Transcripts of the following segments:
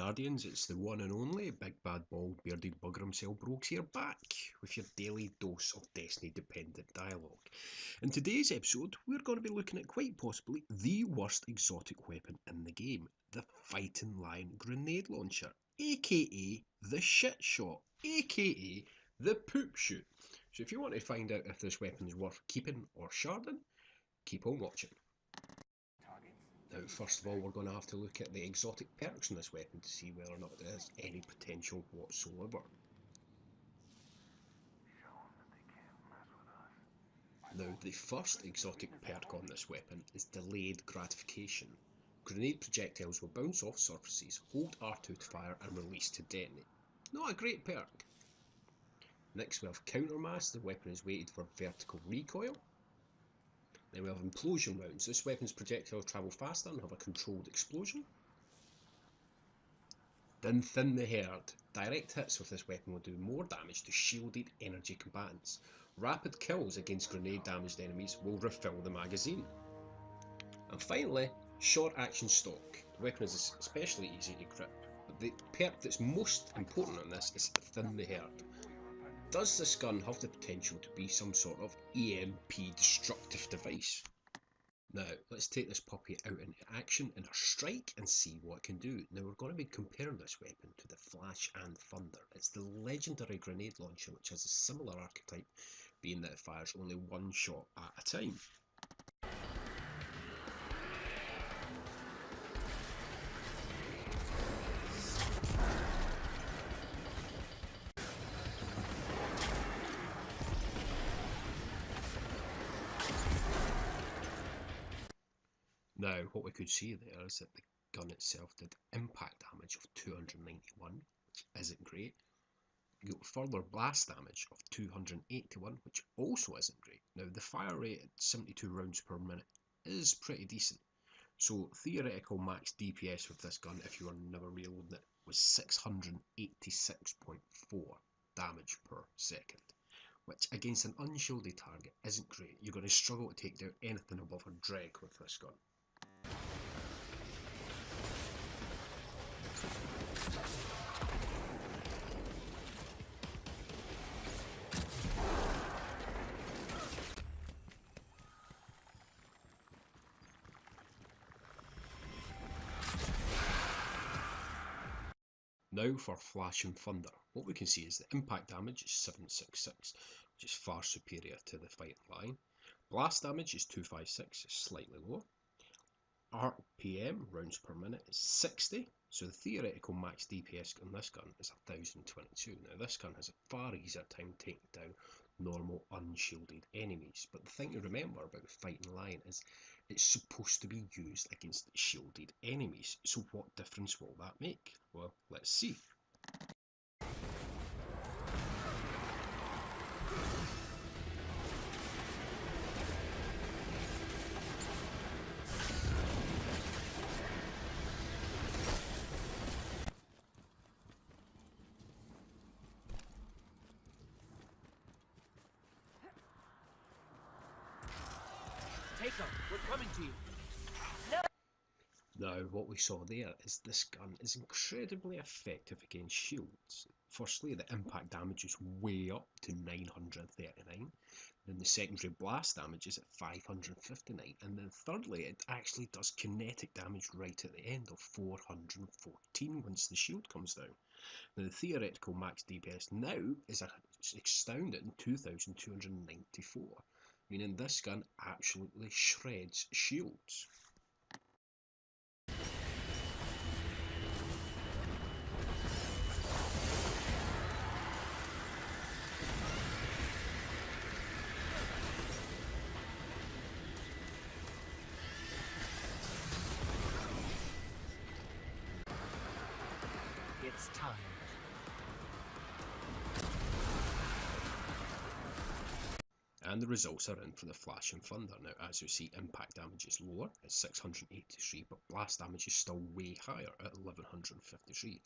Guardians, it's the one and only big bad bald bearded bugger himself, Brogues here, back with your daily dose of Destiny dependent dialogue. In today's episode, we're going to be looking at quite possibly the worst exotic weapon in the game, the Fighting Lion grenade launcher, aka the shit shot, aka the poop shoot. So if you want to find out if this weapon is worth keeping or sharding, keep on watching. Now, first of all, we're going to have to look at the exotic perks in this weapon to see whether or not there is any potential whatsoever. Now, the first exotic perk on this weapon is delayed gratification. Grenade projectiles will bounce off surfaces, hold R2 to fire and release to detonate. Not a great perk. Next we have countermass. The weapon is weighted for vertical recoil. Then we have implosion rounds. This weapon's projectiles travel faster and have a controlled explosion. Then thin the herd. Direct hits with this weapon will do more damage to shielded energy combatants. Rapid kills against grenade damaged enemies will refill the magazine. And finally, short action stock. The weapon is especially easy to grip, but the perk that's most important on this is thin the herd. Does this gun have the potential to be some sort of EMP destructive device? Now, let's take this puppy out into action in a strike and see what it can do. Now, we're going to be comparing this weapon to the Flash and Thunder. It's the legendary grenade launcher, which has a similar archetype, being that it fires only one shot at a time. Now, what we could see there is that the gun itself did impact damage of 291, which isn't great. You got further blast damage of 281, which also isn't great. Now, the fire rate at 72 rounds per minute is pretty decent. So, theoretical max DPS with this gun, if you were never reloading it, was 686.4 damage per second, which against an unshielded target isn't great. You're going to struggle to take down anything above a dreg with this gun. Now for Flash and Thunder. What we can see is the impact damage is 766, which is far superior to the Fighting Lion. Blast damage is 256, slightly lower. RPM, rounds per minute, is 60, so the theoretical max DPS on this gun is 1022. Now this gun has a far easier time taking down normal unshielded enemies, but the thing to remember about the Fighting Lion is it's supposed to be used against shielded enemies, so what difference will that make? Well, let's see. Take them, we're coming to you. Now, what we saw there is this gun is incredibly effective against shields. Firstly, the impact damage is way up to 939, then the secondary blast damage is at 559, and then thirdly, it actually does kinetic damage right at the end of 414 once the shield comes down. Now, the theoretical max DPS now is a astounding 2294, meaning this gun absolutely shreds shields. It's time. And the results are in for the Flash and Thunder. Now, as we see, impact damage is lower at 683, but blast damage is still way higher at 1153.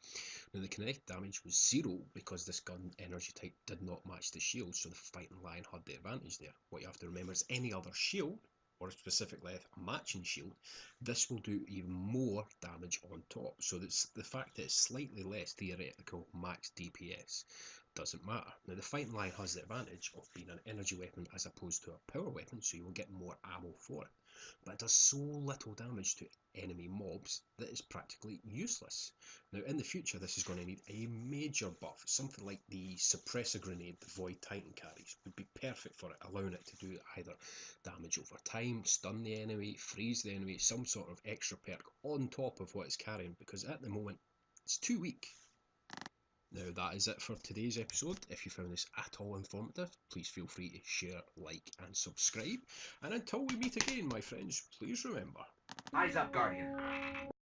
Now, the kinetic damage was 0 because this gun energy type did not match the shield, so the Fighting Lion had the advantage there. What you have to remember is any other shield or specifically a matching shield, this will do even more damage on top. So that's the fact that it's slightly less theoretical max DPS doesn't matter. Now the fighting line has the advantage of being an energy weapon as opposed to a power weapon, so you will get more ammo for it. But it does so little damage to enemy mobs that it's practically useless. Now in the future this is going to need a major buff. Something like the suppressor grenade the Void Titan carries would be perfect for it, allowing it to do either damage over time, stun the enemy, freeze the enemy, some sort of extra perk on top of what it's carrying, because at the moment it's too weak. Now that is it for today's episode. If you found this at all informative, please feel free to share, like and subscribe. And until we meet again, my friends, please remember... Eyes up, Guardian.